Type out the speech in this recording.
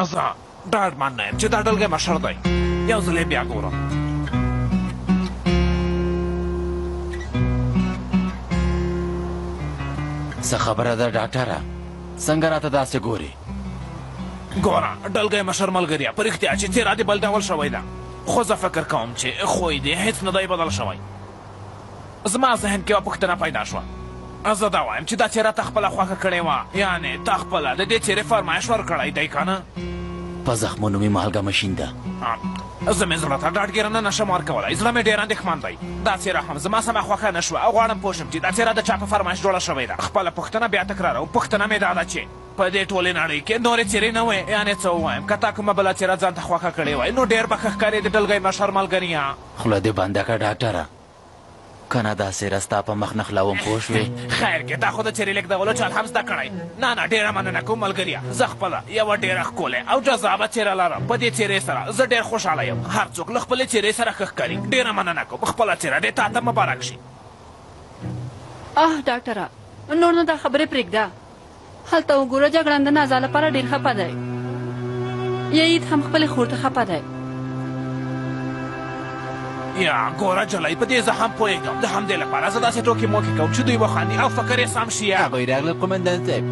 زه ډاډمن نه یم چې دا ډلګی مشر دی. یو ځل یې بیا ګورم. څه خبره ده ډاکټره؟ څنګه راته داسې ګوري؟ ګوره ډلګی مشر ملګريه، په رښتیا چې څېره دې بل ډول شوی ده، خو زه فکر کوم چې خوی دې هېڅ نه دی بدل شوی. زما ذهن کې یوه پوښتنه پیدا شوه. زه دا وایم چې دا څېره تا خپله خوښه کړې وه، یعنې تا خپله د دې څېرې فرمایش ورکړی دی که نه؟ په زخمونو مې مالګه مشین ده. زه مې زړه ته ډاډګیرنه نشم ورکولی، زړه مې ډېر اندېښمن دی. دا څېره هم زما سمه خوښه نه شوه او غواړم پوه شم چې دا څېره د چا په فرمایش جوړه شوې ده. خپله پوښتنه بیا تکراروم. پوښتنه مې دا ده چې په دې ټولې نړۍ کې نورې څېرې نه وې، یعنې څه ووایم، که تا کومه بله څېره ځان ته خوښه کړې وای نو ډېر به ښه ښکارېدې ډلګی مشر ملګریه. خوله دې بنده کړه ډاکټره، که نه دا څېره ستا په مخ نه خلاوم، پوه شوې؟ خیر کې تا خو د څېرې لېږدولو چل هم زده کړی. نه ډېره مننه کوم ملګریه، زه خپله یوه ډېره ښکلې او جذابه څېره لرم. په دې څېرې سره زه ډېر خوشحاله یم. هر څوک له خپلې څېرې سره ښه ښکاري. ډېره مننه کوم، خپله څېره دې تا ته مبارک شي. ډاکټره نور نو دا خبرې پرېږده. هلته وګوره جګړن د نازا لپاره ډېر خفه دی. یعید هم خپلې خور ته خفه دی. یا ګوره جلۍ، په دې زه هم پوهېږم. د همدې لپاره زه داسې ټوکې موکې کوم چې دوی وخاندي او فکر یې سم شي. هغوی راغلل قومندان صاحب.